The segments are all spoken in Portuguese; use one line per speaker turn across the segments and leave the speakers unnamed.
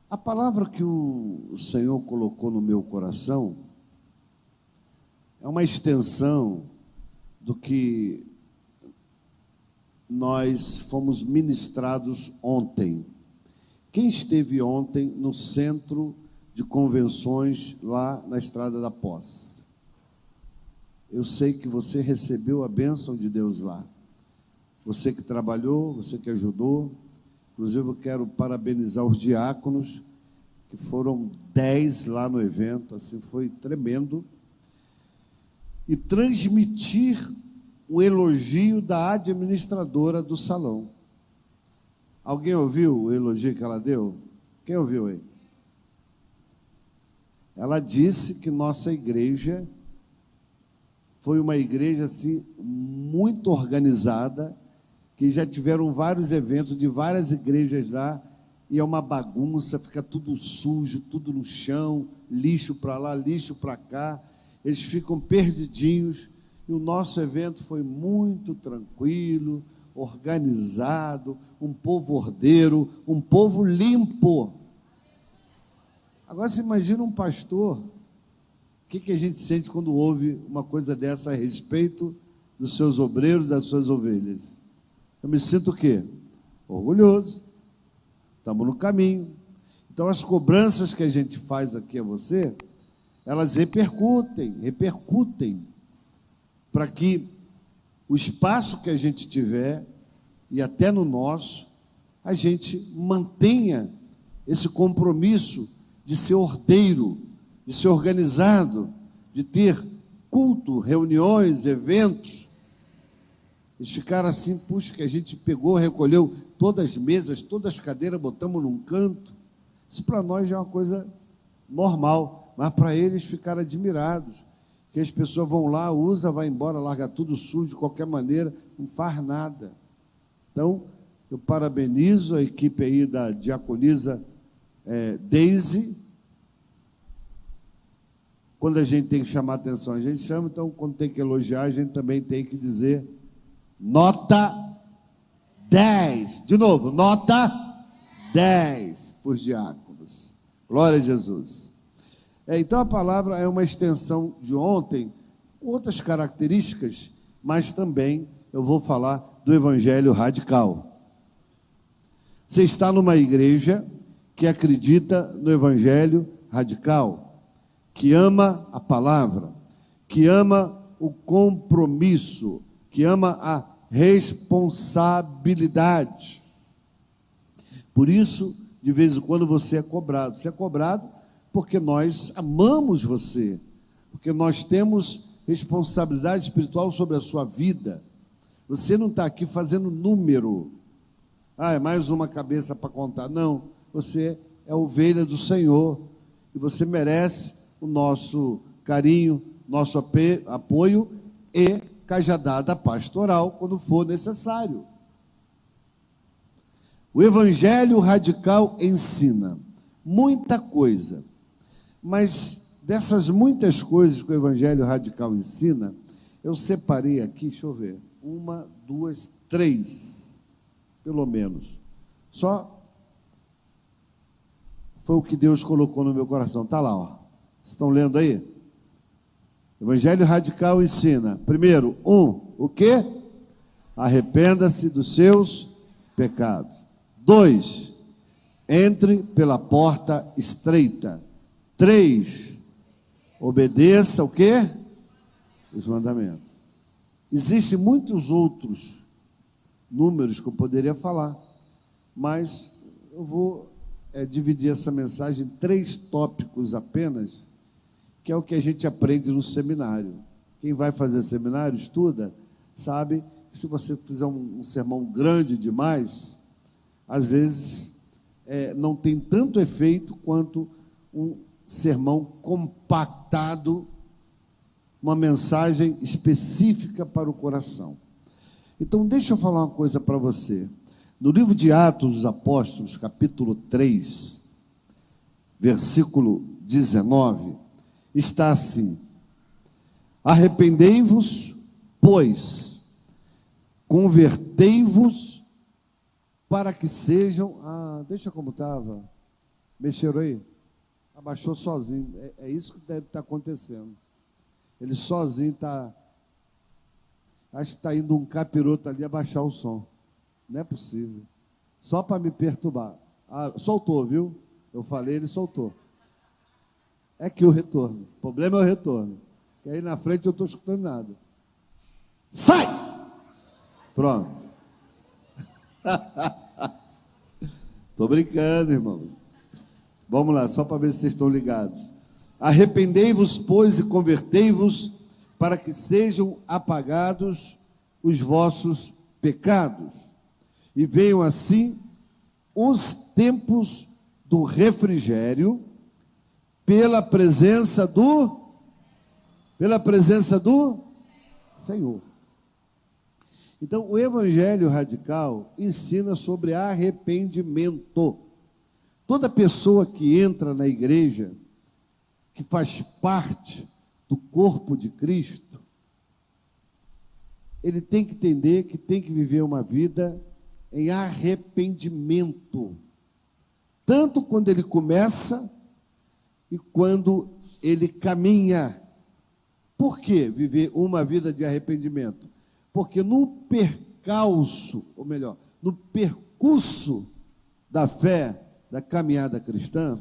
A palavra que o Senhor colocou no meu coração é uma extensão do que nós fomos ministrados ontem. Quem esteve ontem no centro de convenções lá na Estrada da Posse? Eu sei que você recebeu a bênção de Deus lá. Você que trabalhou, você que ajudou. Inclusive eu quero parabenizar os diáconos, que foram 10 lá no evento, assim, foi tremendo. E transmitir o elogio da administradora do salão. Alguém ouviu o elogio que ela deu? Quem ouviu aí? Ela disse que nossa igreja foi uma igreja assim muito organizada, que já tiveram vários eventos de várias igrejas lá, e é uma bagunça, fica tudo sujo, tudo no chão, lixo para lá, lixo para cá, eles ficam perdidinhos, e o nosso evento foi muito tranquilo, organizado, um povo ordeiro, um povo limpo. Agora você imagina um pastor, o que a gente sente quando ouve uma coisa dessa a respeito dos seus obreiros, das suas ovelhas? Eu me sinto o quê? Orgulhoso. Estamos no caminho. Então, as cobranças que a gente faz aqui a você, elas repercutem, para que o espaço que a gente tiver, e até no nosso, a gente mantenha esse compromisso de ser ordeiro, de ser organizado, de ter culto, reuniões, eventos. Eles ficaram assim, puxa, que a gente pegou, recolheu todas as mesas, todas as cadeiras, botamos num canto. Isso para nós já é uma coisa normal, mas para eles ficaram admirados, que as pessoas vão lá, usa, vai embora, larga tudo sujo de qualquer maneira, não faz nada. Então, eu parabenizo a equipe aí da diaconisa Deise. Quando a gente tem que chamar atenção, a gente chama, então quando tem que elogiar, a gente também tem que dizer nota 10. De novo, nota 10 para os diáconos. Glória a Jesus. Então a palavra é uma extensão de ontem, com outras características, mas também eu vou falar do evangelho radical. Você está numa igreja que acredita no evangelho radical, que ama a palavra, que ama o compromisso, que ama a responsabilidade. Por isso, de vez em quando você é cobrado. Você é cobrado porque nós amamos você, porque nós temos responsabilidade espiritual sobre a sua vida. Você não está aqui fazendo número. É mais uma cabeça para contar. Não, você é ovelha do Senhor e você merece o nosso carinho, nosso apoio e cajadada pastoral quando for necessário. O evangelho radical ensina muita coisa, mas dessas muitas coisas que o evangelho radical ensina, eu separei aqui, deixa eu ver, 1, 2, 3, pelo menos. Só foi o que Deus colocou no meu coração. Está lá, ó. Vocês estão lendo aí? O evangelho radical ensina, primeiro, o quê? Arrependa-se dos seus pecados. 2, entre pela porta estreita. 3, obedeça o quê? Os mandamentos. Existem muitos outros números que eu poderia falar, mas eu vou dividir essa mensagem em 3 tópicos apenas, que é o que a gente aprende no seminário. Quem vai fazer seminário, estuda, sabe que se você fizer um sermão grande demais, às vezes não tem tanto efeito quanto um sermão compactado, uma mensagem específica para o coração. Então, deixa eu falar uma coisa para você. No livro de Atos dos Apóstolos, capítulo 3, versículo 19, está assim: arrependei-vos, pois, convertei-vos, para que sejam... deixa como estava. Mexeram aí? Abaixou sozinho. É isso que deve estar acontecendo. Ele sozinho está... Acho que está indo um capiroto ali abaixar o som. Não é possível. Só para me perturbar. Ah, soltou, viu? Eu falei, ele soltou. É que o retorno. O problema é o retorno. Que aí na frente eu estou escutando nada. Sai! Pronto. Estou brincando, irmãos. Vamos lá, só para ver se vocês estão ligados. Arrependei-vos, pois, e convertei-vos, para que sejam apagados os vossos pecados, e venham assim os tempos do refrigério, pela presença do Senhor. Então, o Evangelho radical ensina sobre arrependimento. Toda pessoa que entra na igreja, que faz parte do corpo de Cristo, ele tem que entender que tem que viver uma vida em arrependimento, tanto quando ele começa e quando ele caminha. Por que viver uma vida de arrependimento? Porque no percalço, ou melhor, no percurso da fé, da caminhada cristã,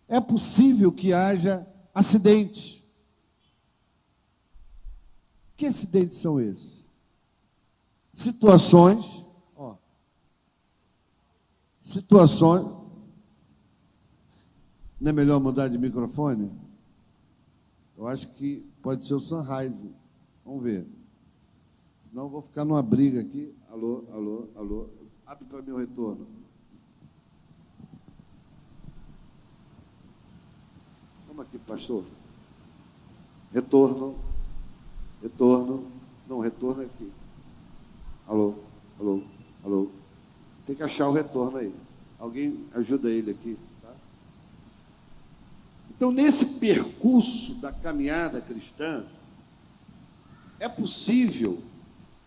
é possível que haja acidentes. Que acidentes são esses? Situações. Não é melhor mudar de microfone? Eu acho que pode ser o Sunrise. Vamos ver. Senão eu vou ficar numa briga aqui. Alô, alô, alô. Abre para mim o retorno. Vamos aqui, pastor. Retorno. Não, retorno é aqui. Alô, alô, alô. Tem que achar o retorno aí. Alguém ajuda ele aqui, tá? Então, nesse percurso da caminhada cristã, é possível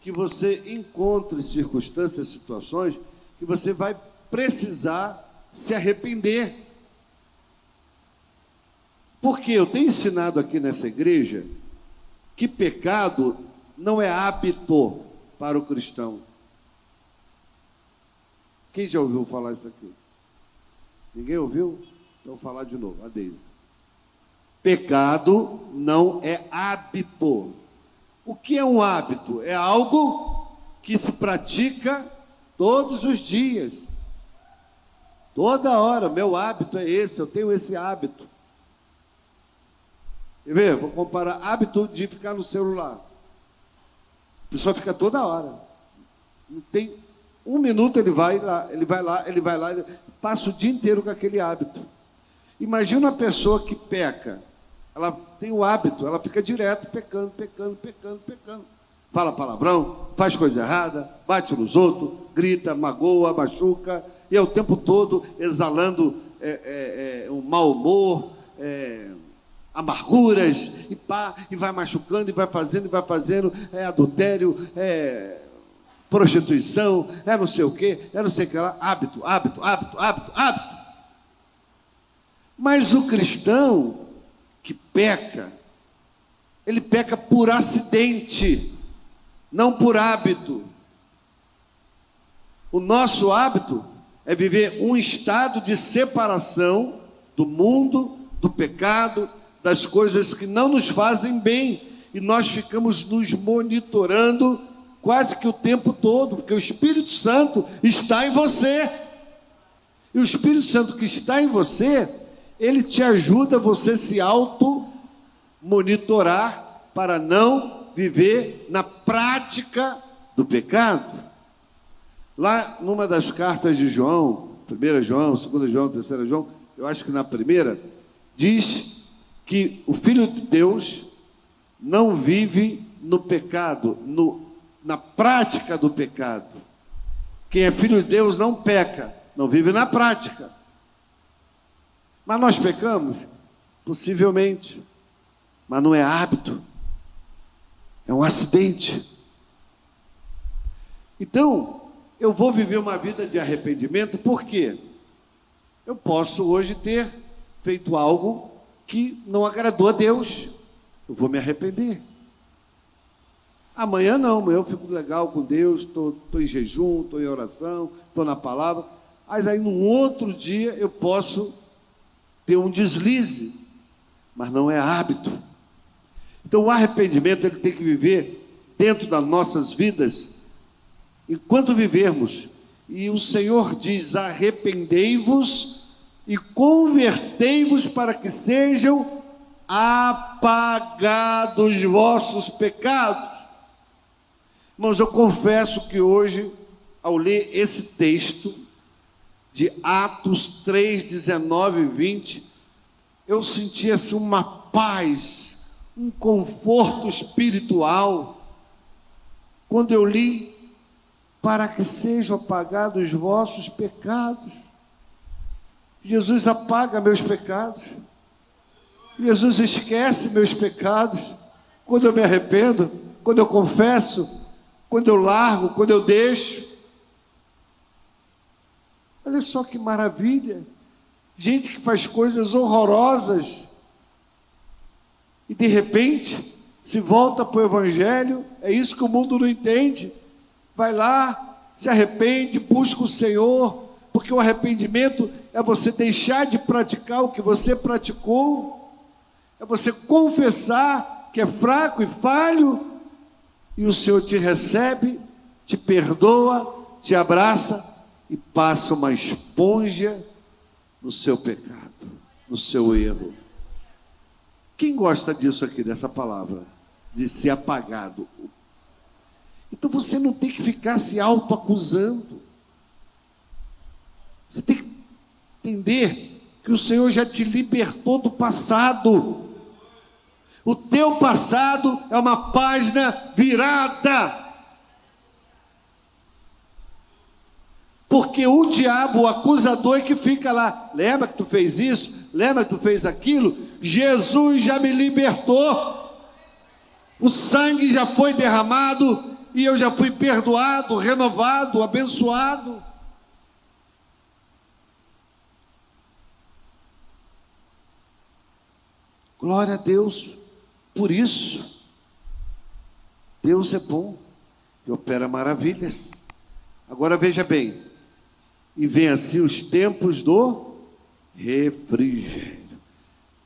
que você encontre circunstâncias, situações que você vai precisar se arrepender. Porque eu tenho ensinado aqui nessa igreja que pecado não é hábito para o cristão. Quem já ouviu falar isso aqui? Ninguém ouviu? Então vou falar de novo, a Deise. Pecado não é hábito. O que é um hábito? É algo que se pratica todos os dias. Toda hora, meu hábito é esse, eu tenho esse hábito. Quer ver? Vou comparar hábito de ficar no celular. A pessoa fica toda hora. Não tem um minuto, ele vai lá, passa o dia inteiro com aquele hábito. Imagina uma pessoa que peca. Ela tem o hábito, ela fica direto pecando. Fala palavrão, faz coisa errada, bate nos outros, grita, magoa, machuca, e é o tempo todo exalando um mau humor, amarguras, e vai machucando, e vai fazendo, adultério, prostituição, não sei o quê, não sei o que lá, hábito. Mas o cristão que peca, ele peca por acidente, não por hábito. O nosso hábito é viver um estado de separação do mundo, do pecado, das coisas que não nos fazem bem, e nós ficamos nos monitorando quase que o tempo todo, porque o Espírito Santo está em você. E o Espírito Santo que está em você, ele te ajuda a você se auto-monitorar para não viver na prática do pecado. Lá numa das cartas de João, 1 João, 2 João, 3 João, eu acho que na primeira, diz que o Filho de Deus não vive no pecado, na prática do pecado. Quem é filho de Deus não peca, não vive na prática. Mas nós pecamos? Possivelmente. Mas não é hábito. É um acidente. Então, eu vou viver uma vida de arrependimento, por quê? Eu posso hoje ter feito algo que não agradou a Deus. Eu vou me arrepender. Amanhã não, amanhã eu fico legal com Deus, estou em jejum, estou em oração, estou na palavra. Mas aí num outro dia eu posso ter um deslize, mas não é hábito. Então o arrependimento ele tem que viver dentro das nossas vidas, enquanto vivermos. E o Senhor diz: arrependei-vos e convertei-vos para que sejam apagados os vossos pecados. Irmãos, eu confesso que hoje, ao ler esse texto de Atos 3, 19 e 20, eu senti assim uma paz, um conforto espiritual, quando eu li: para que sejam apagados os vossos pecados. Jesus apaga meus pecados, Jesus esquece meus pecados, quando eu me arrependo, quando eu confesso, quando eu largo, quando eu deixo. Olha só que maravilha, gente que faz coisas horrorosas, e de repente, se volta para o Evangelho. É isso que o mundo não entende. Vai lá, se arrepende, busca o Senhor, porque o arrependimento é você deixar de praticar o que você praticou, é você confessar que é fraco e falho, e o Senhor te recebe, te perdoa, te abraça e passa uma esponja no seu pecado, no seu erro. Quem gosta disso aqui, dessa palavra, de ser apagado? Então você não tem que ficar se autoacusando. Você tem que entender que o Senhor já te libertou do passado. O teu passado é uma página virada. Porque o diabo, o acusador, é que fica lá: lembra que tu fez isso? Lembra que tu fez aquilo? Jesus já me libertou. O sangue já foi derramado e eu já fui perdoado, renovado, abençoado. Glória a Deus por isso. Deus é bom e opera maravilhas. Agora veja bem, e vem assim os tempos do refrigério.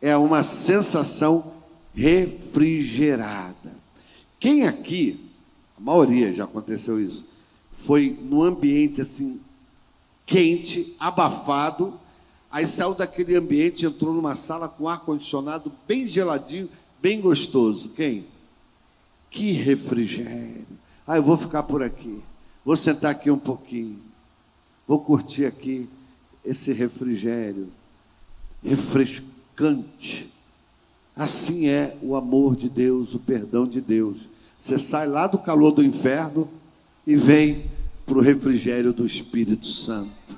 É uma sensação refrigerada. Quem aqui, a maioria já aconteceu isso, foi num ambiente assim quente, abafado, aí saiu daquele ambiente, entrou numa sala com ar-condicionado bem geladinho, bem gostoso? Quem? Que refrigério! Ah, eu vou ficar por aqui, vou sentar aqui um pouquinho, vou curtir aqui esse refrigério refrescante. Assim é o amor de Deus, o perdão de Deus. Você sai lá do calor do inferno e vem para o refrigério do Espírito Santo,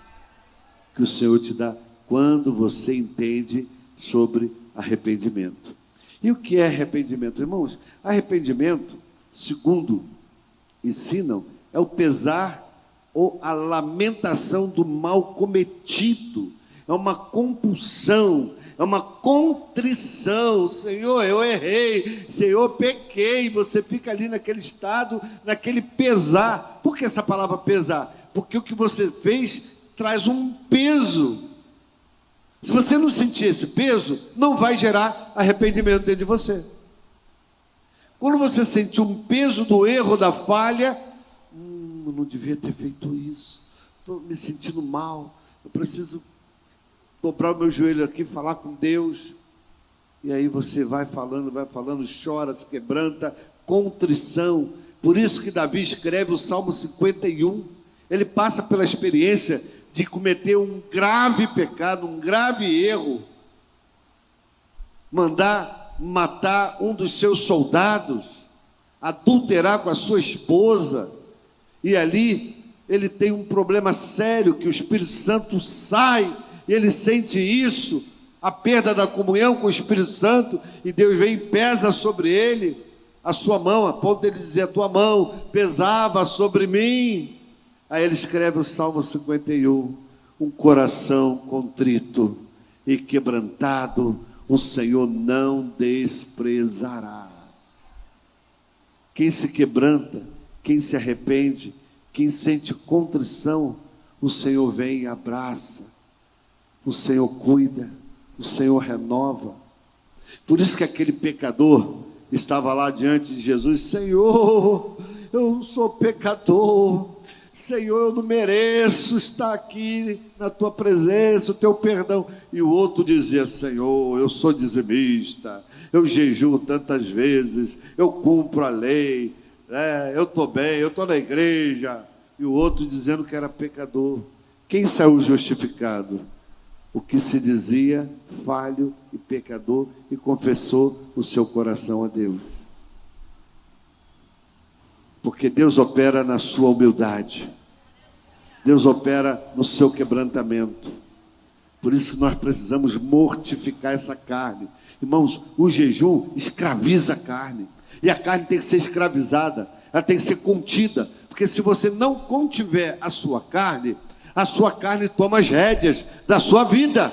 que o Senhor te dá quando você entende sobre arrependimento. E o que é arrependimento, irmãos? Arrependimento, segundo ensinam, é o pesar ou a lamentação do mal cometido, é uma compulsão, é uma contrição. Senhor, eu errei, Senhor, pequei. Você fica ali naquele estado, naquele pesar. Por que essa palavra pesar? Porque o que você fez traz um peso. Se você não sentir esse peso, não vai gerar arrependimento dentro de você. Quando você sente um peso do erro, da falha, eu não devia ter feito isso, estou me sentindo mal, eu preciso dobrar o meu joelho aqui, falar com Deus. E aí você vai falando, chora, se quebranta, contrição. Por isso que Davi escreve o Salmo 51. Ele passa pela experiência de cometer um grave pecado, um grave erro, mandar matar um dos seus soldados, adulterar com a sua esposa, e ali ele tem um problema sério, que o Espírito Santo sai, e ele sente isso, a perda da comunhão com o Espírito Santo, e Deus vem e pesa sobre ele a sua mão, a ponto dele dizer: a tua mão pesava sobre mim. Aí ele escreve o Salmo 51, um coração contrito e quebrantado, o Senhor não desprezará. Quem se quebranta, quem se arrepende, quem sente contrição, o Senhor vem e abraça, o Senhor cuida, o Senhor renova. Por isso que aquele pecador estava lá diante de Jesus: Senhor, eu sou pecador, Senhor, eu não mereço estar aqui na tua presença, o teu perdão. E o outro dizia: Senhor, eu sou dizimista, eu jejuo tantas vezes, eu cumpro a lei, eu estou bem, eu estou na igreja. E o outro dizendo que era pecador. Quem saiu justificado? O que se dizia falho e pecador e confessou o seu coração a Deus. Porque Deus opera na sua humildade. Deus opera no seu quebrantamento. Por isso que nós precisamos mortificar essa carne. Irmãos, o jejum escraviza a carne. E a carne tem que ser escravizada. Ela tem que ser contida. Porque se você não contiver a sua carne toma as rédeas da sua vida.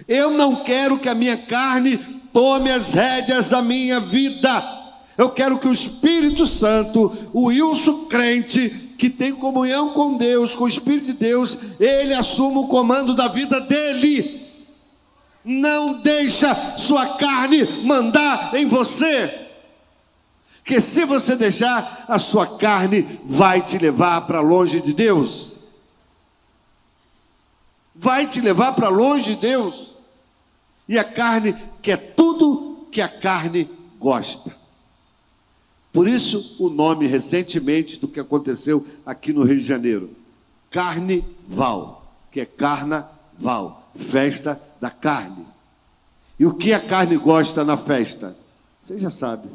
Eu não quero que a minha carne tome as rédeas da minha vida. Eu quero que o Espírito Santo, o Wilson crente, que tem comunhão com Deus, com o Espírito de Deus, ele assuma o comando da vida dele. Não deixa sua carne mandar em você. Porque se você deixar, a sua carne vai te levar para longe de Deus. Vai te levar para longe de Deus. E a carne quer tudo que a carne gosta. Por isso o nome recentemente do que aconteceu aqui no Rio de Janeiro: Carnival, que é carnaval, festa da carne. E o que a carne gosta na festa? Você já sabe.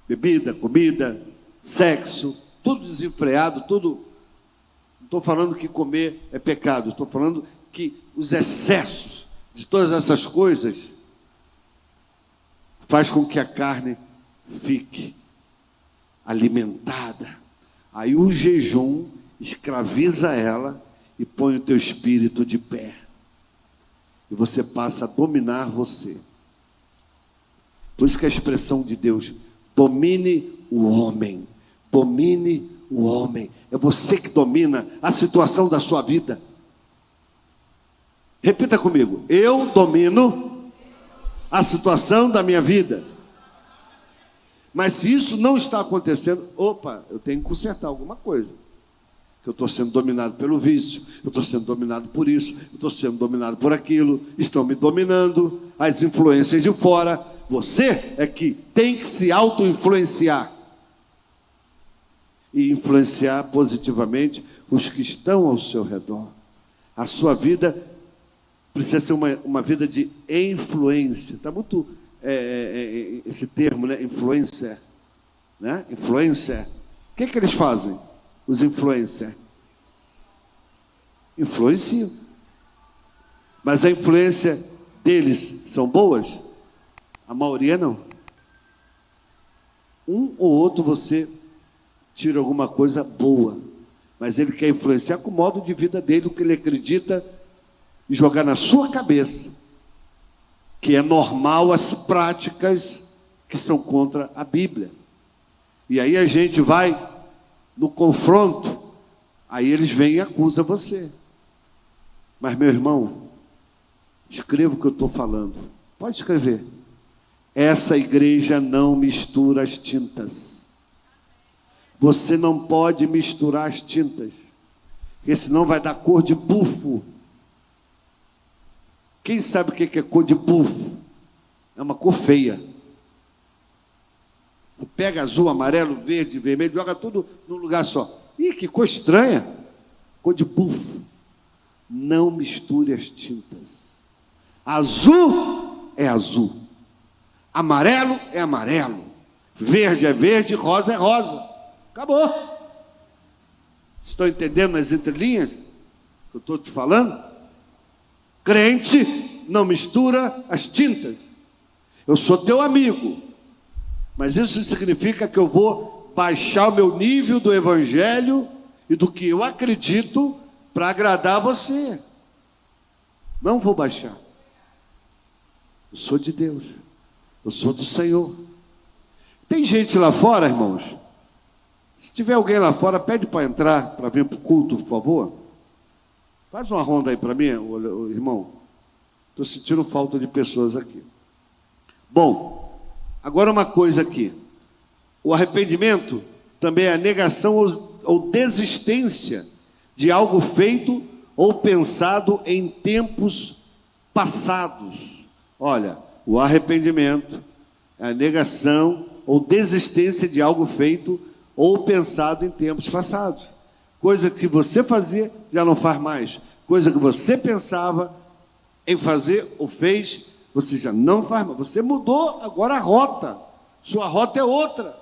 Bebida, comida, sexo, tudo desenfreado, tudo. Não estou falando que comer é pecado, estou falando que os excessos de todas essas coisas faz com que a carne fique alimentada. Aí o jejum escraviza ela e põe o teu espírito de pé. E você passa a dominar você. Por isso que a expressão de Deus: domine o homem. Domine o homem. É você que domina a situação da sua vida. Repita comigo: eu domino a situação da minha vida. Mas se isso não está acontecendo, eu tenho que consertar alguma coisa. Que eu estou sendo dominado pelo vício, eu estou sendo dominado por isso, eu estou sendo dominado por aquilo, estão me dominando, as influências de fora. Você é que tem que se auto-influenciar. E influenciar positivamente os que estão ao seu redor. A sua vida precisa ser uma vida de influência. Está muito esse termo, né? Influencer. Né? Influencer. O que eles fazem? Os influencers influenciam. Mas a influência deles são boas? A maioria não. Um ou outro você tira alguma coisa boa, mas ele quer influenciar com o modo de vida dele, o que ele acredita, e jogar na sua cabeça que é normal as práticas que são contra a Bíblia. E aí a gente vai no confronto, aí eles vêm e acusam você. Mas, meu irmão, escreva o que eu estou falando. Pode escrever. Essa igreja não mistura as tintas. Você não pode misturar as tintas, porque senão vai dar cor de bufo. Quem sabe o que é cor de bufo? É uma cor feia. Pega azul, amarelo, verde, vermelho, joga tudo num lugar só. Ih, que cor estranha. Cor de bufo. Não misture as tintas. Azul é azul. Amarelo é amarelo. Verde é verde, rosa é rosa. Acabou. Estão entendendo nas entrelinhas que eu estou te falando? Crente não mistura as tintas. Eu sou teu amigo, mas isso significa que eu vou baixar o meu nível do evangelho e do que eu acredito para agradar você. Não vou baixar. Eu sou de Deus. Eu sou do Senhor. Tem gente lá fora, irmãos? Se tiver alguém lá fora, pede para entrar, para vir para o culto, por favor. Faz uma ronda aí para mim, irmão. Estou sentindo falta de pessoas aqui. Bom, agora uma coisa aqui. O arrependimento também é a negação ou desistência de algo feito ou pensado em tempos passados. Olha, o arrependimento é a negação ou desistência de algo feito ou pensado em tempos passados. Coisa que você fazia, já não faz mais. Coisa que você pensava em fazer ou fez, você já não faz mais. Você mudou agora a rota. Sua rota é outra.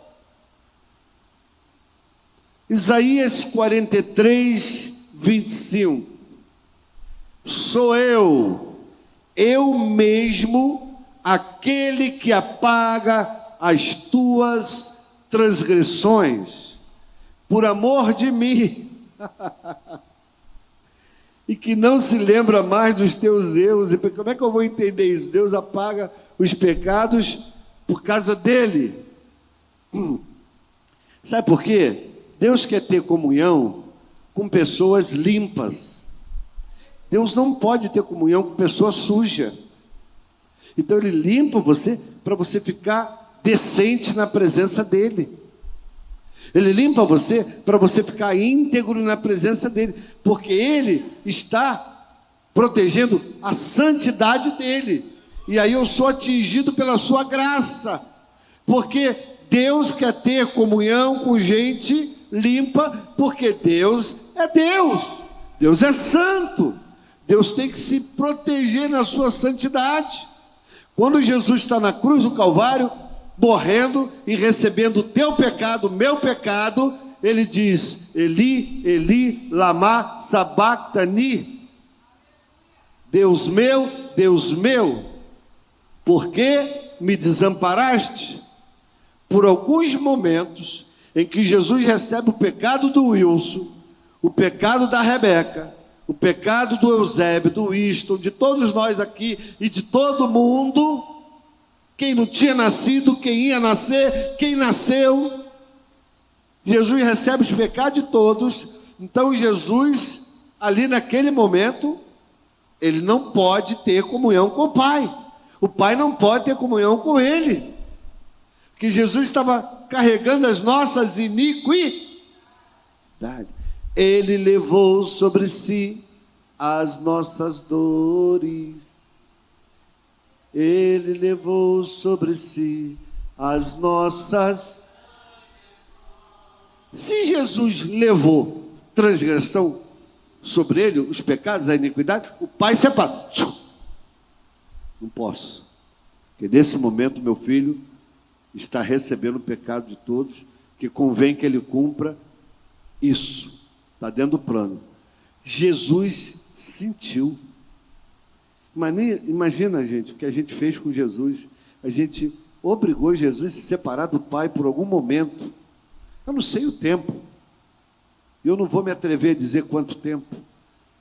Isaías 43, 25. Sou eu mesmo, aquele que apaga as tuas transgressões, por amor de mim, e que não se lembra mais dos teus erros. E como é que eu vou entender isso? Deus apaga os pecados por causa dele. Sabe por quê? Deus quer ter comunhão com pessoas limpas. Deus não pode ter comunhão com pessoa suja. Então Ele limpa você para você ficar decente na presença dEle. Ele limpa você para você ficar íntegro na presença dEle, porque Ele está protegendo a santidade dEle. E aí eu sou atingido pela sua graça, porque Deus quer ter comunhão com gente limpa, porque Deus é Deus. Deus é santo. Deus tem que se proteger na sua santidade. Quando Jesus está na cruz do Calvário, morrendo e recebendo o teu pecado, o meu pecado, ele diz: Eli, Eli, lama sabachthani. Deus meu, por que me desamparaste? Por alguns momentos em que Jesus recebe o pecado do Wilson, o pecado da Rebeca, o pecado do Eusébio, do Winston, de todos nós aqui e de todo mundo, quem não tinha nascido, quem ia nascer, quem nasceu, Jesus recebe os pecados de todos. Então Jesus, ali naquele momento, ele não pode ter comunhão com o Pai. O Pai não pode ter comunhão com ele, porque Jesus estava carregando as nossas iniquidades. Ele levou sobre si as nossas dores. Ele levou sobre si as nossas. Se Jesus levou transgressão sobre ele, os pecados, a iniquidade, o Pai separa. Não posso, porque nesse momento meu filho está recebendo o pecado de todos, que convém que ele cumpra isso. Está dentro do plano. Jesus sentiu. Imagina, gente, o que a gente fez com Jesus. A gente obrigou Jesus a se separar do Pai por algum momento. Eu não sei o tempo. Eu não vou me atrever a dizer quanto tempo.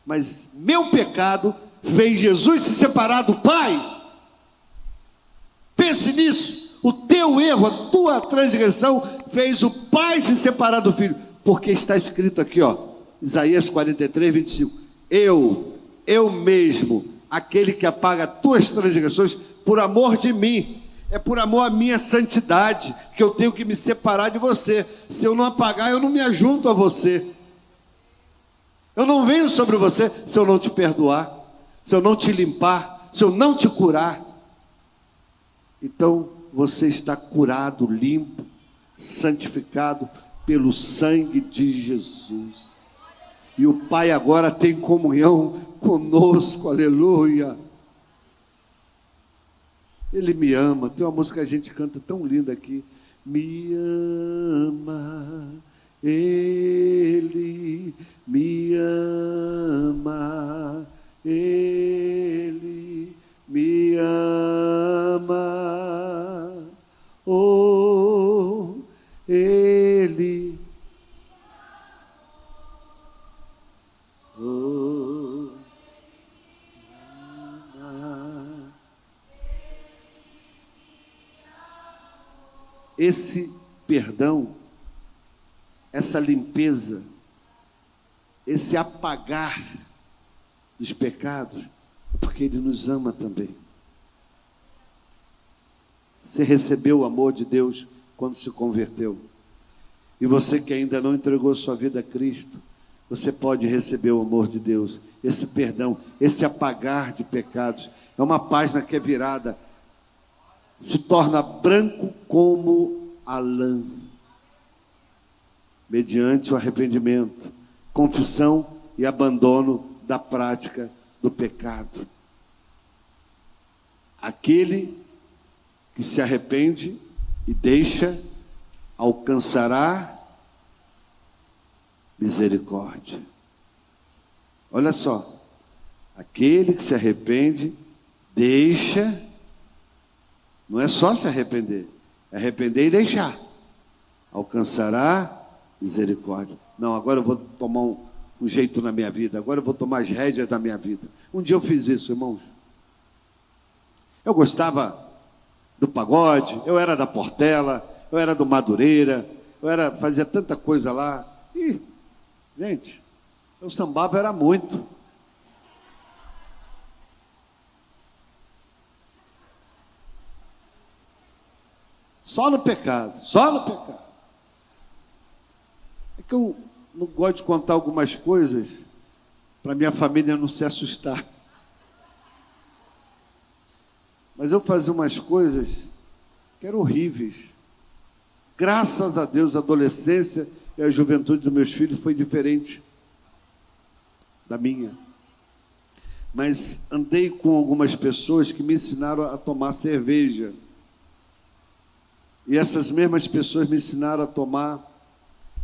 Mas meu pecado fez Jesus se separar do Pai. Pense nisso. O teu erro, a tua transgressão fez o Pai se separar do Filho. Porque está escrito aqui, ó, Isaías 43, 25. Eu mesmo, aquele que apaga tuas transgressões por amor de mim. É por amor à minha santidade que eu tenho que me separar de você. Se eu não apagar, eu não me ajunto a você. Eu não venho sobre você se eu não te perdoar, se eu não te limpar, se eu não te curar. Então, você está curado, limpo, santificado pelo sangue de Jesus. E o Pai agora tem comunhão conosco, aleluia. Ele me ama. Tem uma música que a gente canta tão linda aqui. Me ama, Ele me ama, Ele me ama, oh, Ele. esse perdão, essa limpeza, esse apagar dos pecados, é porque Ele nos ama também. Você recebeu o amor de Deus quando se converteu. E você que ainda não entregou sua vida a Cristo, você pode receber o amor de Deus, esse perdão, esse apagar de pecados. É uma página que é virada, se torna branco como a lã, mediante o arrependimento, confissão e abandono da prática do pecado. Aquele que se arrepende e deixa, alcançará misericórdia. Olha só, aquele que se arrepende, deixa, não é só se arrepender, é arrepender e deixar, alcançará misericórdia. Não, agora eu vou tomar um jeito na minha vida, agora eu vou tomar as rédeas da minha vida. Um dia eu fiz isso, irmãos. Eu gostava do pagode, eu era da Portela, eu era do Madureira, fazia tanta coisa lá. E, gente, eu sambava era muito. Só no pecado, só no pecado. É que eu não gosto de contar algumas coisas para minha família não se assustar. Mas eu fazia umas coisas que eram horríveis. Graças a Deus, a adolescência e a juventude dos meus filhos foi diferente da minha. Mas andei com algumas pessoas que me ensinaram a tomar cerveja. E essas mesmas pessoas me ensinaram a tomar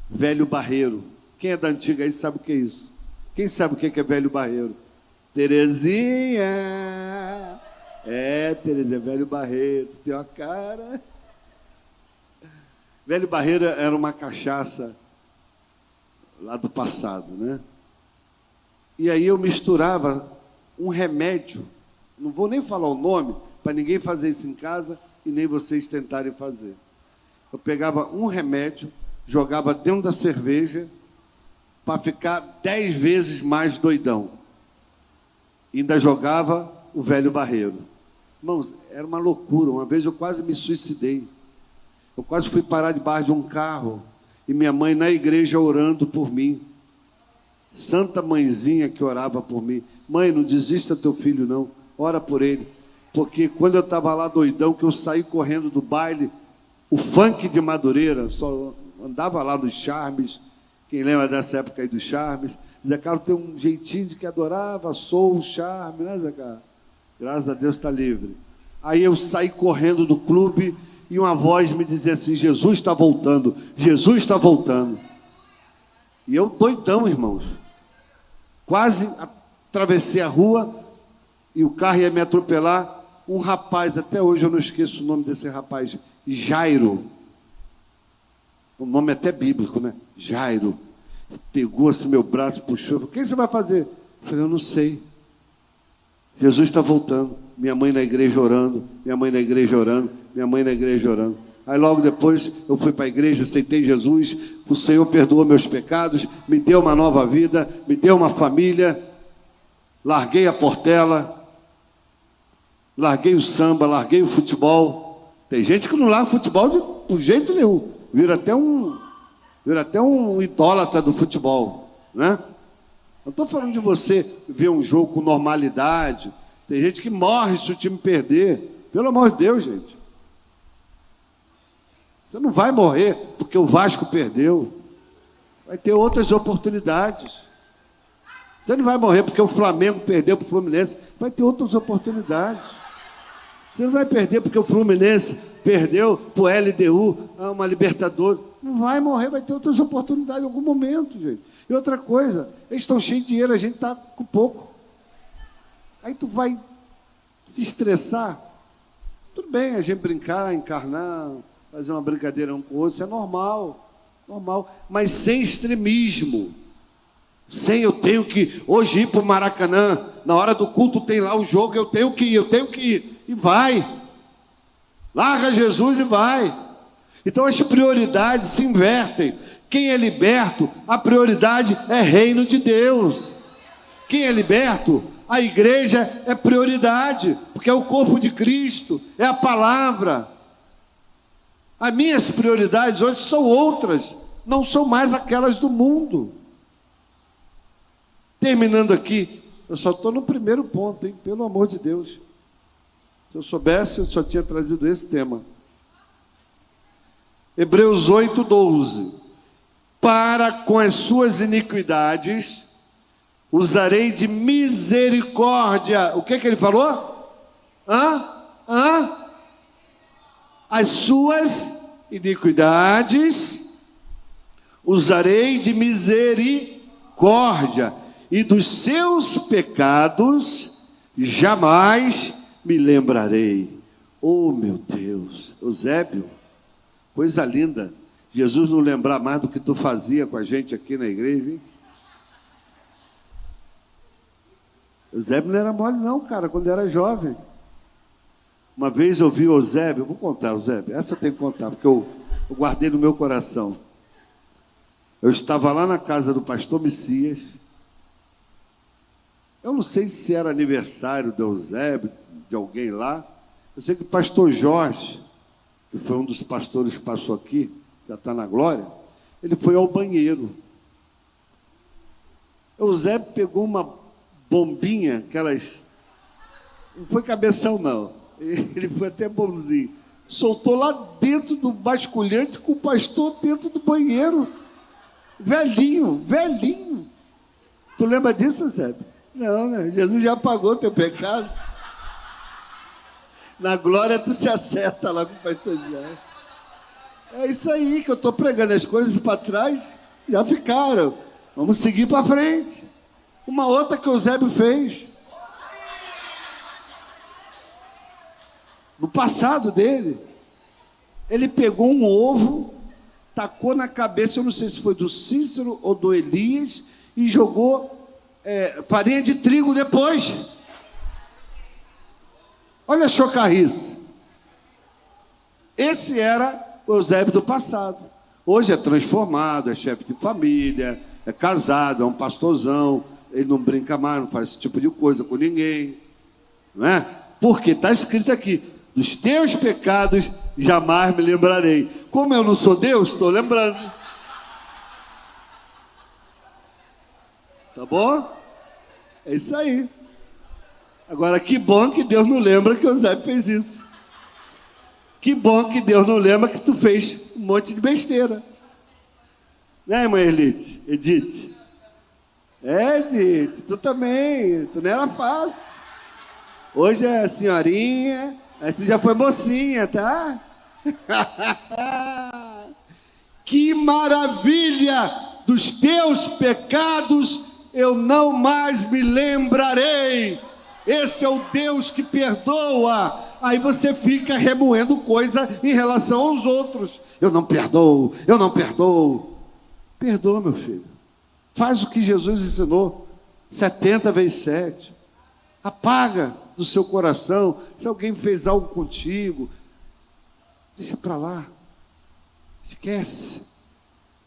velho barreiro. Quem é da antiga aí sabe o que é isso? Quem sabe o que é velho barreiro? Terezinha! Terezinha, velho barreiro, você tem uma cara. Velho barreiro era uma cachaça lá do passado, né? E aí eu misturava um remédio, não vou nem falar o nome, para ninguém fazer isso em casa e nem vocês tentarem fazer. Eu pegava um remédio, jogava dentro da cerveja para ficar 10 vezes mais doidão. E ainda jogava o velho barreiro. Irmãos, era uma loucura. Uma vez eu quase me suicidei. Eu quase fui parar debaixo de um carro e minha mãe na igreja orando por mim. Santa mãezinha que orava por mim. Mãe, não desista teu filho não, ora por ele. Porque quando eu estava lá doidão, que eu saí correndo do baile, o funk de Madureira, só andava lá nos Charmes. Quem lembra dessa época aí dos Charmes? Zé Carlos tem um jeitinho de que adorava, sou o charme, né, Zé Carlos? Graças a Deus está livre. Aí eu saí correndo do clube e uma voz me dizia assim: Jesus está voltando, Jesus está voltando. E eu doidão, irmãos. Quase atravessei a rua e o carro ia me atropelar. Um rapaz, até hoje eu não esqueço o nome desse rapaz, Jairo. O nome é até bíblico, né? Jairo. Pegou assim meu braço, puxou. Falei: o que você vai fazer? Eu falei: eu não sei. Jesus está voltando. Minha mãe na igreja orando, minha mãe na igreja orando, minha mãe na igreja orando. Aí logo depois eu fui para a igreja, aceitei Jesus, o Senhor perdoou meus pecados, me deu uma nova vida, me deu uma família, larguei a Portela, larguei o samba, larguei o futebol. Tem gente que não larga o futebol de jeito nenhum, vira até um idólatra do futebol, né? Não estou falando de você ver um jogo com normalidade. Tem gente que morre se o time perder. Pelo amor de Deus, gente. Você não vai morrer porque o Vasco perdeu. Vai ter outras oportunidades. Você não vai morrer porque o Flamengo perdeu para o Fluminense. Vai ter outras oportunidades. Você não vai perder porque o Fluminense perdeu para o LDU, uma Libertadores. Não vai morrer, vai ter outras oportunidades em algum momento, gente. E outra coisa, eles estão cheios de dinheiro, a gente está com pouco. Aí tu vai se estressar. Tudo bem a gente brincar, encarnar, fazer uma brincadeira um com o outro, isso é normal, normal, mas sem extremismo. Sem eu tenho que hoje ir para o Maracanã, na hora do culto tem lá o jogo, eu tenho que ir. E vai. Larga Jesus e vai. Então as prioridades se invertem. Quem é liberto, a prioridade é reino de Deus. Quem é liberto, a igreja é prioridade, porque é o corpo de Cristo, é a palavra. As minhas prioridades hoje são outras, não são mais aquelas do mundo. Terminando aqui, eu só estou no primeiro ponto, hein? Pelo amor de Deus. Se eu soubesse, eu só tinha trazido esse tema. Hebreus 8:12. Para com as suas iniquidades usarei de misericórdia. O que ele falou? As suas iniquidades usarei de misericórdia, e dos seus pecados jamais me lembrarei. Oh, meu Deus, Eusébio, coisa linda. Jesus não lembrar mais do que tu fazia com a gente aqui na igreja, hein? Eusébio não era mole não, cara, quando era jovem. Uma vez eu vi Eusébio, eu vou contar, Eusébio, essa eu tenho que contar, porque eu guardei no meu coração. Eu estava lá na casa do pastor Messias. Eu não sei se era aniversário do Eusébio, de alguém lá. Eu sei que o pastor Jorge, que foi um dos pastores que passou aqui, já está na glória, ele foi ao banheiro. Eusébio pegou uma bombinha, aquelas... Não foi cabeção, não. Ele foi até bonzinho. Soltou lá dentro do basculhante com o pastor dentro do banheiro. Velhinho, velhinho. Tu lembra disso, Eusébio? Não, né? Jesus já pagou o teu pecado. Na glória tu se acerta lá com o pastor Jorge. É isso aí que eu estou pregando. As coisas para trás já ficaram. Vamos seguir para frente. Uma outra que o Eusébio fez. No passado dele, ele pegou um ovo, tacou na cabeça, eu não sei se foi do Cícero ou do Elias, e jogou farinha de trigo depois. Olha a chocarrice. Esse era o Eusébio do passado. Hoje é transformado, é chefe de família, é casado, é um pastorzão, ele não brinca mais, não faz esse tipo de coisa com ninguém, não é? Porque está escrito aqui: dos teus pecados jamais me lembrarei. Como eu não sou Deus, estou lembrando. Tá bom? É isso aí. Agora, que bom que Deus não lembra que o Eusébio fez isso. Que bom que Deus não lembra que tu fez um monte de besteira. Né, irmã Edith? Edith, tu também. Tu não era fácil. Hoje é senhorinha, aí tu já foi mocinha, tá? Que maravilha! Dos teus pecados eu não mais me lembrarei. Esse é o Deus que perdoa. Aí você fica remoendo coisa em relação aos outros. Eu não perdoo, eu não perdoo. Perdoa, meu filho. Faz o que Jesus ensinou. 70 vezes 7. Apaga do seu coração. Se alguém fez algo contigo, deixa para lá. Esquece.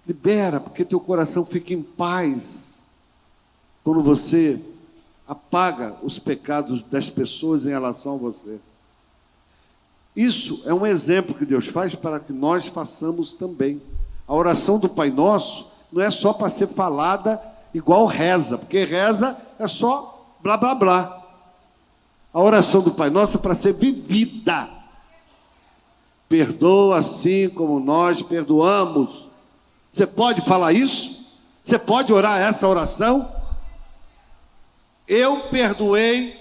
Libera, porque teu coração fica em paz quando você apaga os pecados das pessoas em relação a você. Isso é um exemplo que Deus faz para que nós façamos também. A oração do Pai Nosso não é só para ser falada igual reza, porque reza é só blá blá blá. A oração do Pai Nosso é para ser vivida. Perdoa assim como nós perdoamos. Você pode falar isso? Você pode orar essa oração? Eu perdoei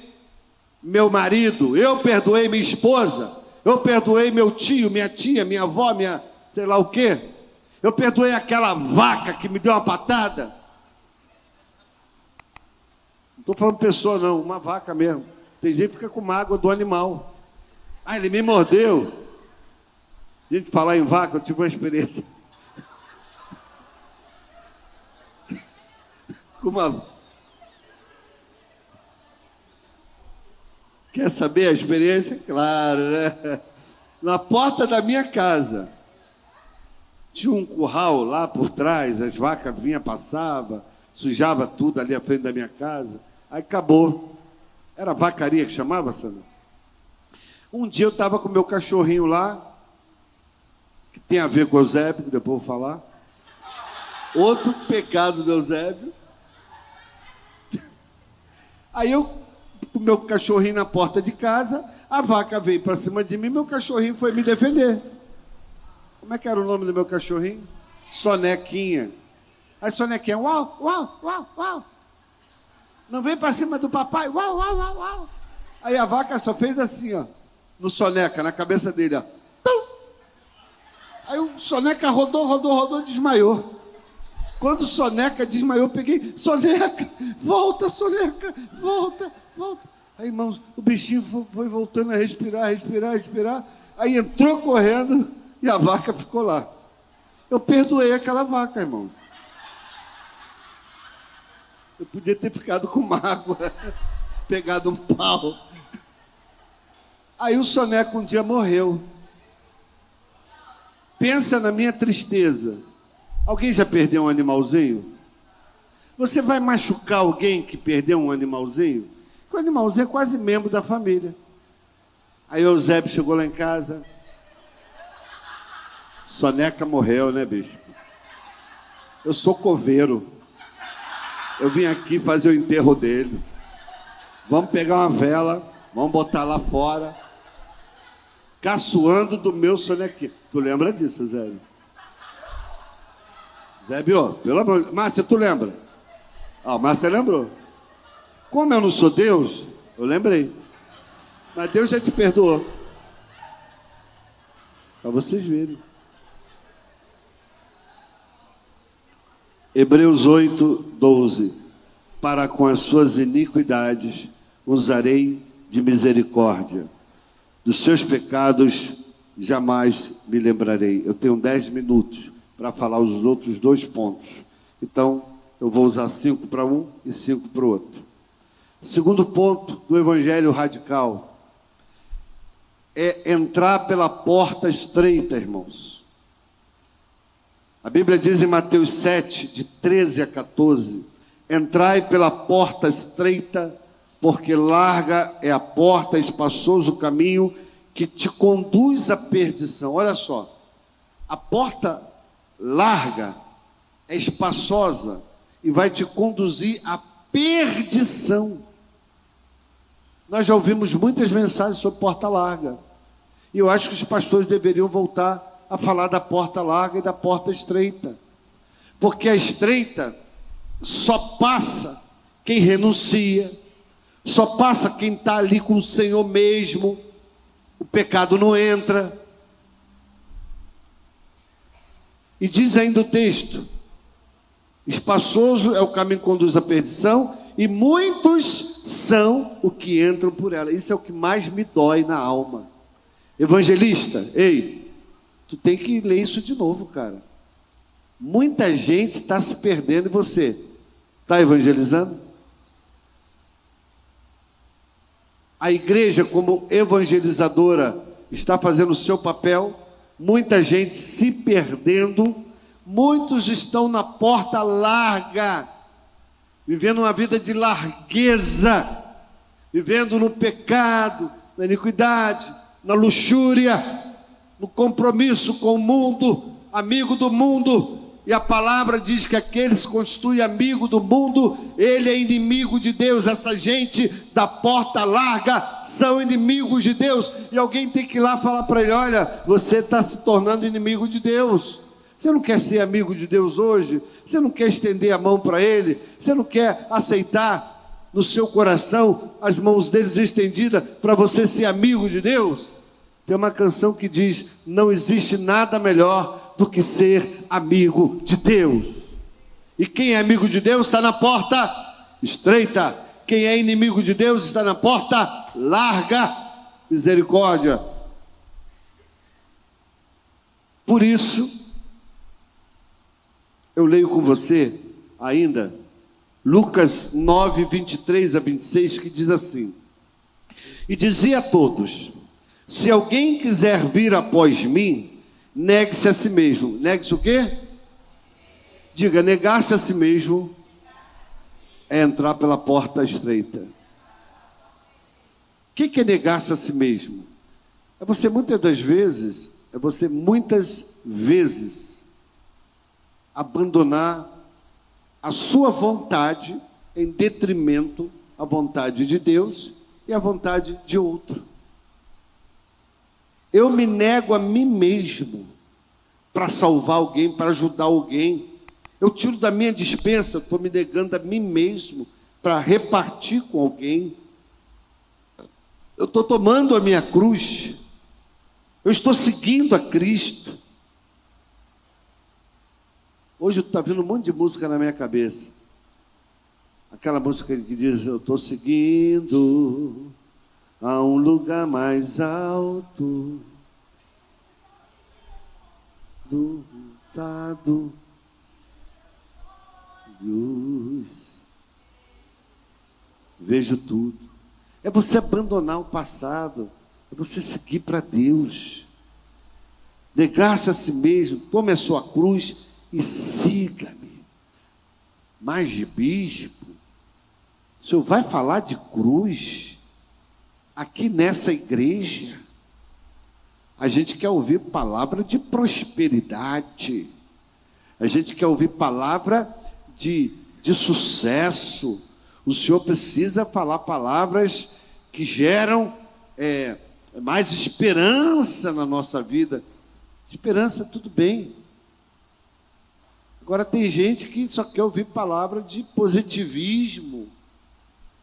meu marido, eu perdoei minha esposa, eu perdoei meu tio, minha tia, minha avó, minha sei lá o quê. Eu perdoei aquela vaca que me deu uma patada. Não estou falando pessoa não, uma vaca mesmo. Tem gente que fica com mágoa do animal. Ah, ele me mordeu. A gente falar em vaca, eu tive uma experiência. Com uma... Quer saber a experiência? Claro, né? Na porta da minha casa Tinha um curral lá por trás, as vacas vinham, passavam, sujava tudo ali à frente da minha casa. Aí acabou. Era vacaria que chamava, Sandra? Um dia eu estava com o meu cachorrinho lá, que tem a ver com o Eusébio, que depois eu vou falar. Outro pecado do Eusébio. Aí eu, com o meu cachorrinho na porta de casa, a vaca veio para cima de mim, meu cachorrinho foi me defender. Como é que era o nome do meu cachorrinho? Sonequinha. Aí Sonequinha, uau, uau, uau, uau. Não vem para cima do papai, uau, uau, uau, uau. Aí a vaca só fez assim, ó, no Soneca, na cabeça dele, ó. Tum! Aí o Soneca rodou, rodou, rodou, desmaiou. Quando o Soneca desmaiou, eu peguei, Soneca, volta, Soneca, volta, volta. Aí, irmãos, o bichinho foi voltando a respirar, respirar, respirar. Aí entrou correndo e a vaca ficou lá. Eu perdoei aquela vaca, irmão. Eu podia ter ficado com mágoa, pegado um pau. Aí o Soneca um dia morreu. Pensa na minha tristeza. Alguém já perdeu um animalzinho? Você vai machucar alguém que perdeu um animalzinho? Porque o animalzinho é quase membro da família. Aí o Eusébio chegou lá em casa. Soneca morreu, né, bicho? Eu sou coveiro. Eu vim aqui fazer o enterro dele. Vamos pegar uma vela, vamos botar lá fora. Caçoando do meu Sonequinha. Tu lembra disso, Zébio? Zébio, pelo amor de Deus. Márcia, tu lembra? Ah, Márcia lembrou. Como eu não sou Deus, eu lembrei. Mas Deus já te perdoou. Para vocês verem. Hebreus 8, 12. Para com as suas iniquidades usarei de misericórdia. Dos seus pecados jamais me lembrarei. Eu tenho 10 minutos para falar os outros 2 pontos. Então, eu vou usar 5 para um e 5 para o outro. Segundo ponto do Evangelho radical é entrar pela porta estreita, irmãos. A Bíblia diz em Mateus 7, de 13 a 14, entrai pela porta estreita, porque larga é a porta, espaçoso o caminho que te conduz à perdição. Olha só, a porta larga é espaçosa e vai te conduzir à perdição. Nós já ouvimos muitas mensagens sobre porta larga, e eu acho que os pastores deveriam voltar a falar da porta larga e da porta estreita, porque a estreita só passa quem renuncia, só passa quem está ali com o Senhor mesmo. O pecado não entra. E diz ainda o texto: espaçoso é o caminho que conduz à perdição, e muitos são os que entram por ela. Isso é o que mais me dói na alma. Evangelista, ei, tu tem que ler isso de novo, cara. Muita gente está se perdendo e você está evangelizando? A igreja, como evangelizadora, está fazendo o seu papel. Muita gente se perdendo. Muitos estão na porta larga, vivendo uma vida de largueza, vivendo no pecado, na iniquidade, na luxúria, no compromisso com o mundo, amigo do mundo. E a palavra diz que aquele que se constitui amigo do mundo, ele é inimigo de Deus. Essa gente da porta larga são inimigos de Deus. E alguém tem que ir lá falar para ele: olha, você está se tornando inimigo de Deus. Você não quer ser amigo de Deus hoje? Você não quer estender a mão para Ele? Você não quer aceitar no seu coração as mãos deles estendidas para você ser amigo de Deus? Tem uma canção que diz: não existe nada melhor do que ser amigo de Deus. E quem é amigo de Deus está na porta estreita. Quem é inimigo de Deus está na porta larga. Misericórdia. Por isso, eu leio com você ainda Lucas 9, 23 a 26, que diz assim: e dizia a todos: se alguém quiser vir após mim, Negue-se a si mesmo. Negue-se o quê? Diga, negar-se a si mesmo é entrar pela porta estreita. O que é negar-se a si mesmo? É você muitas vezes abandonar a sua vontade em detrimento à vontade de Deus e à vontade de outro. Eu me nego a mim mesmo para salvar alguém, para ajudar alguém. Eu tiro da minha despensa, estou me negando a mim mesmo para repartir com alguém. Eu estou tomando a minha cruz. Eu estou seguindo a Cristo. Hoje está vindo um monte de música na minha cabeça. Aquela música que diz, eu estou seguindo a um lugar mais alto do estado de luz. Vejo tudo. É você abandonar o passado, é você seguir para Deus, negar-se a si mesmo, tome a sua cruz e siga-me. Mas de bispo, o senhor vai falar de cruz aqui nessa igreja? A gente quer ouvir palavra de prosperidade, a gente quer ouvir palavra de sucesso. O senhor precisa falar palavras que geram mais esperança na nossa vida. Esperança, tudo bem. Agora tem gente que só quer ouvir palavra de positivismo,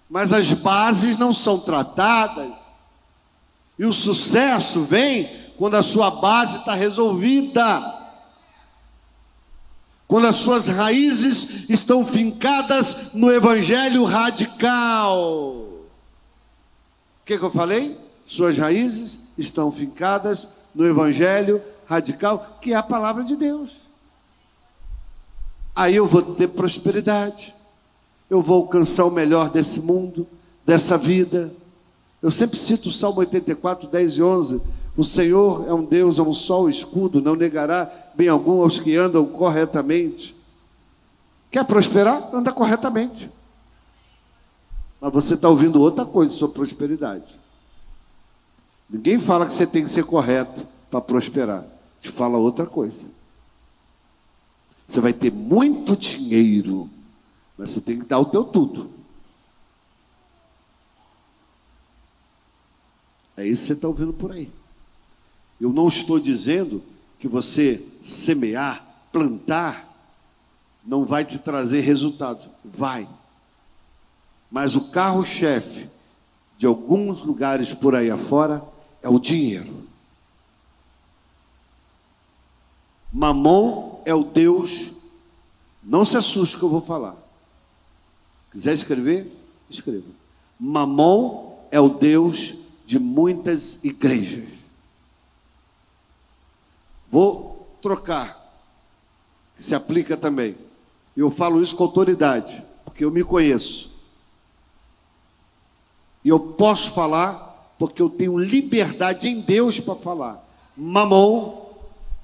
mas as bases não são tratadas. E o sucesso vem quando a sua base está resolvida, quando as suas raízes estão fincadas no evangelho radical. O que eu falei? Suas raízes estão fincadas no evangelho radical, que é a palavra de Deus. Aí eu vou ter prosperidade, eu vou alcançar o melhor desse mundo, dessa vida. Eu sempre cito o Salmo 84, 10 e 11. O Senhor é um Deus, é um sol, escudo, não negará bem algum aos que andam corretamente. Quer prosperar? Anda corretamente. Mas você está ouvindo outra coisa sobre prosperidade. Ninguém fala que você tem que ser correto para prosperar. Te fala outra coisa. Você vai ter muito dinheiro, mas você tem que dar o teu tudo. É isso que você está ouvindo por aí. Eu não estou dizendo que você semear, plantar, não vai te trazer resultado. Vai. Mas o carro-chefe de alguns lugares por aí afora é o dinheiro. Mamon é o Deus. Não se assuste que eu vou falar. Quiser escrever? Escreva. Mamon é o Deus de muitas igrejas. Vou trocar, que se aplica também. Eu falo isso com autoridade, porque eu me conheço. E eu posso falar, porque eu tenho liberdade em Deus para falar. Mamon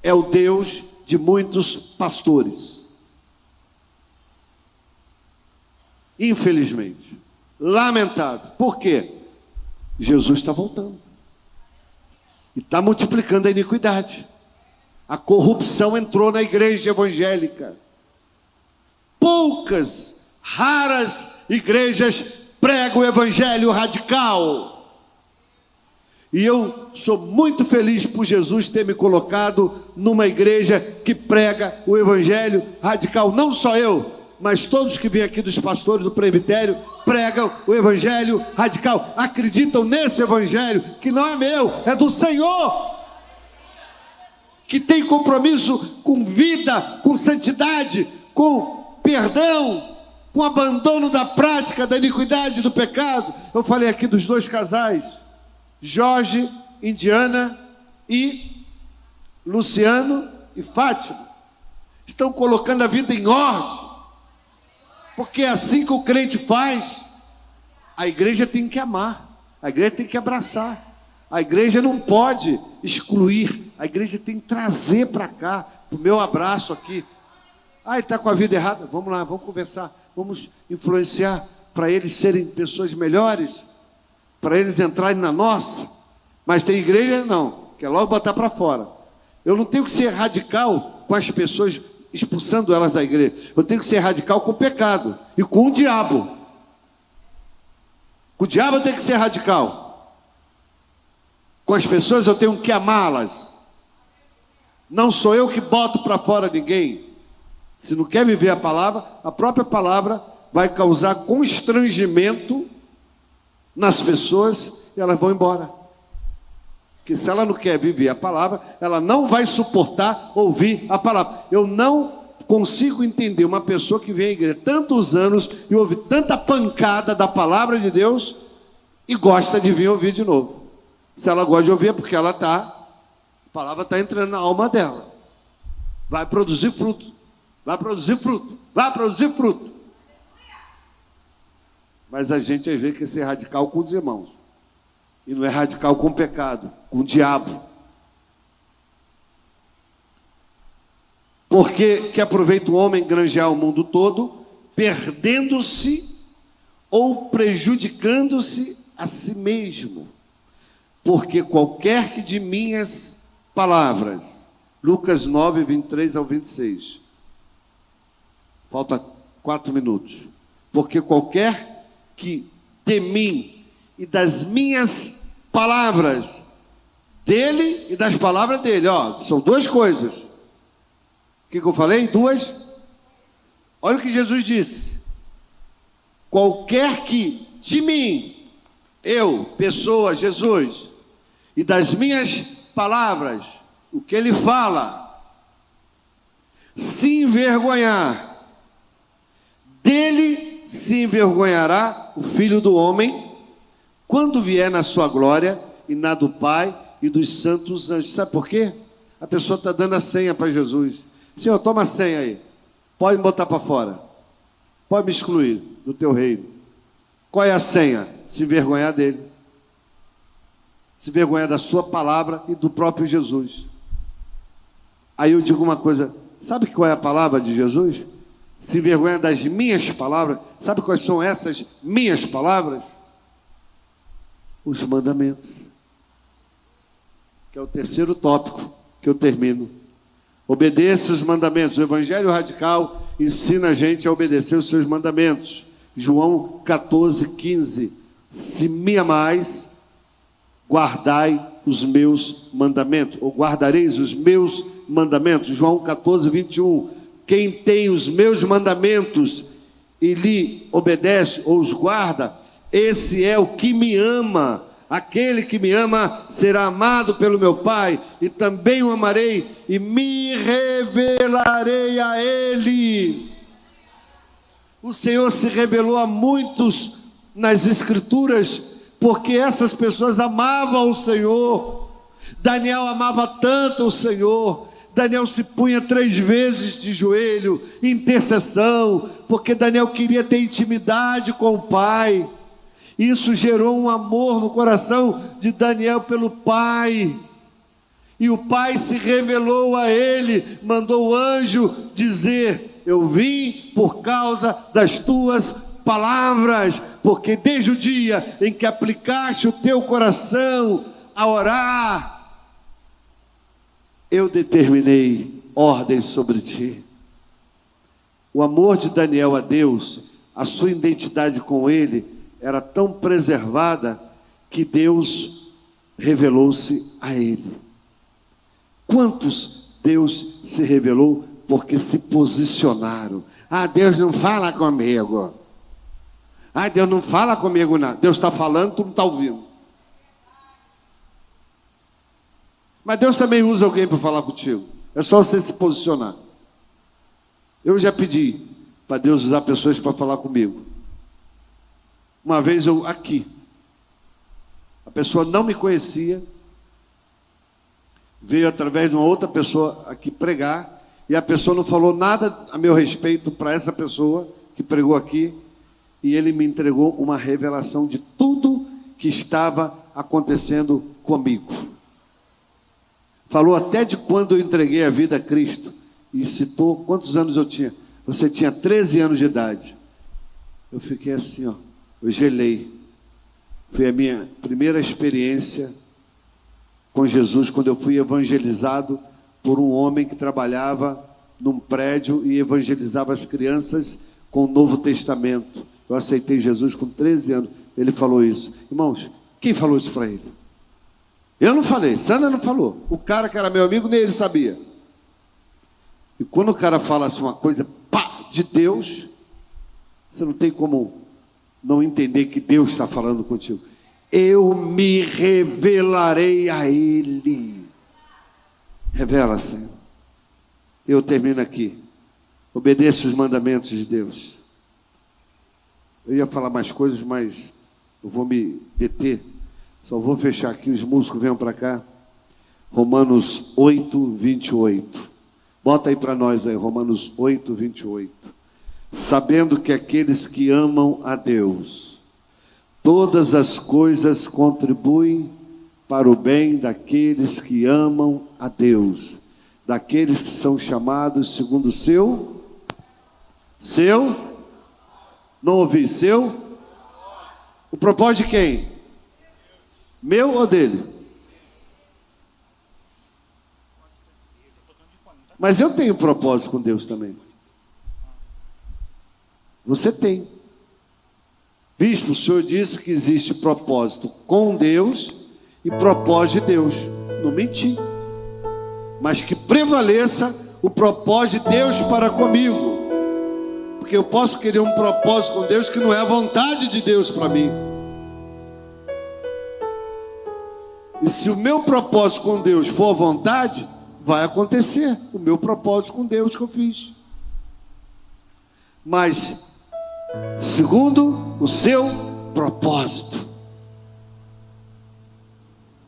é o Deus de muitos pastores. Infelizmente. Lamentável. Por quê? Jesus está voltando. E está multiplicando a iniquidade. A corrupção entrou na igreja evangélica. Poucas, raras igrejas pregam o evangelho radical. E eu sou muito feliz por Jesus ter me colocado numa igreja que prega o evangelho radical. Não só eu, mas todos que vêm aqui dos pastores do presbitério pregam o evangelho radical. Acreditam nesse evangelho que não é meu, é do Senhor, que tem compromisso com vida, com santidade, com perdão, com abandono da prática da iniquidade, do pecado. Eu falei aqui dos dois casais, Jorge, Indiana, e Luciano e Fátima. Estão colocando a vida em ordem, porque é assim que o crente faz. A igreja tem que amar, a igreja tem que abraçar, A igreja não pode excluir, a igreja tem que trazer para cá, o meu abraço aqui. Ah, ele está com a vida errada, vamos lá, vamos conversar, vamos influenciar para eles serem pessoas melhores, para eles entrarem na nossa. Mas tem igreja não, quer logo botar para fora. Eu não tenho que ser radical com as pessoas, expulsando elas da igreja. Eu tenho que ser radical com o pecado e com o diabo. Com o diabo eu tenho que ser radical. Com as pessoas eu tenho que amá-las. Não sou eu que boto para fora ninguém. Se não quer viver a palavra, a própria palavra vai causar constrangimento nas pessoas e elas vão embora. Porque se ela não quer viver a palavra, ela não vai suportar ouvir a palavra. Eu não consigo entender uma pessoa que vem à igreja tantos anos e ouve tanta pancada da palavra de Deus e gosta de vir ouvir de novo. Se ela gosta de ouvir é porque a palavra está entrando na alma dela. Vai produzir fruto. Vai produzir fruto. Vai produzir fruto. Mas a gente às vezes quer ser radical com os irmãos. E não é radical com o pecado, com o diabo. Porque que aproveita o homem granjear o mundo todo, perdendo-se ou prejudicando-se a si mesmo. Porque qualquer que de minhas palavras, Lucas 9, 23 ao 26. Falta 4 minutos. Porque qualquer que de mim e das minhas palavras, dele e das palavras dele, são duas coisas. O que eu falei? Duas. Olha o que Jesus disse. Qualquer que de mim, eu, pessoa, Jesus, e das minhas palavras, o que ele fala, se envergonhar, dele se envergonhará o Filho do Homem, quando vier na sua glória e na do Pai e dos santos anjos. Sabe por quê? A pessoa está dando a senha para Jesus. Senhor, toma a senha aí. Pode me botar para fora. Pode me excluir do teu reino. Qual é a senha? Se envergonhar dele. Se envergonhar da sua palavra e do próprio Jesus. Aí eu digo uma coisa. Sabe qual é a palavra de Jesus? Se envergonhar das minhas palavras. Sabe quais são essas minhas palavras? Os mandamentos. Que é o terceiro tópico que eu termino. Obedeça os mandamentos. O Evangelho Radical ensina a gente a obedecer os seus mandamentos. João 14, 15. Se me amais, guardai os meus mandamentos. Ou guardareis os meus mandamentos. João 14, 21. Quem tem os meus mandamentos e lhe obedece ou os guarda, esse é o que me ama. Aquele que me ama será amado pelo meu Pai, e também o amarei e me revelarei a ele. O Senhor se revelou a muitos nas Escrituras, porque essas pessoas amavam o Senhor. Daniel amava tanto o Senhor. Daniel se punha 3 vezes de joelho, em intercessão, porque Daniel queria ter intimidade com o Pai. Isso gerou um amor no coração de Daniel pelo Pai. E o Pai se revelou a ele, mandou o anjo dizer: eu vim por causa das tuas palavras, porque desde o dia em que aplicaste o teu coração a orar, eu determinei ordens sobre ti. O amor de Daniel a Deus, a sua identidade com ele, era tão preservada que Deus revelou-se a ele. Quantos Deus se revelou porque se posicionaram? Ah, Deus não fala comigo. Ah, Deus não fala comigo nada. Deus está falando, tu não está ouvindo. Mas Deus também usa alguém para falar contigo. É só você se posicionar. Eu já pedi para Deus usar pessoas para falar comigo. Uma vez a pessoa não me conhecia, veio através de uma outra pessoa aqui pregar, e a pessoa não falou nada a meu respeito para essa pessoa que pregou aqui, e ele me entregou uma revelação de tudo que estava acontecendo comigo. Falou até de quando eu entreguei a vida a Cristo. E citou quantos anos eu tinha. Você tinha 13 anos de idade. Eu fiquei assim, ó. Eu gelei. Foi a minha primeira experiência com Jesus, quando eu fui evangelizado por um homem que trabalhava num prédio e evangelizava as crianças com o Novo Testamento. Eu aceitei Jesus com 13 anos. Ele falou isso. Irmãos, quem falou isso para ele? Eu não falei, Sandra não falou. O cara que era meu amigo, nem ele sabia. E quando o cara fala assim uma coisa, pá, de Deus, você não tem como não entender que Deus está falando contigo. Eu me revelarei a Ele. Revela, Senhor. Eu termino aqui. Obedeça os mandamentos de Deus. Eu ia falar mais coisas, mas eu vou me deter. Só vou fechar aqui, os músicos venham para cá. Romanos 8, 28. Bota aí para nós aí, Romanos 8, 28. Sabendo que aqueles que amam a Deus, todas as coisas contribuem para o bem daqueles que amam a Deus, daqueles que são chamados segundo o seu, não ouvi, o propósito de quem? Meu ou dele? Mas eu tenho propósito com Deus também. Você tem. Bispo, o senhor disse que existe propósito com Deus e propósito de Deus. Não menti. Mas que prevaleça o propósito de Deus para comigo. Porque eu posso querer um propósito com Deus que não é a vontade de Deus para mim. E se o meu propósito com Deus for a vontade, vai acontecer o meu propósito com Deus que eu fiz. Mas segundo o seu propósito.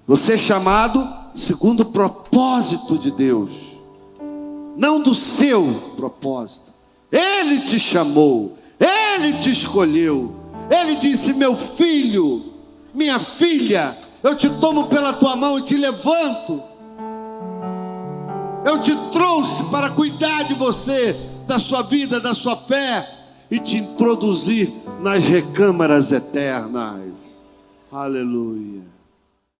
Você é chamado segundo o propósito de Deus, não do seu propósito. Ele te chamou, Ele te escolheu. Ele disse: meu filho, minha filha, eu te tomo pela tua mão e te levanto. Eu te trouxe para cuidar de você, da sua vida, da sua fé, e te introduzir nas recâmaras eternas. Aleluia.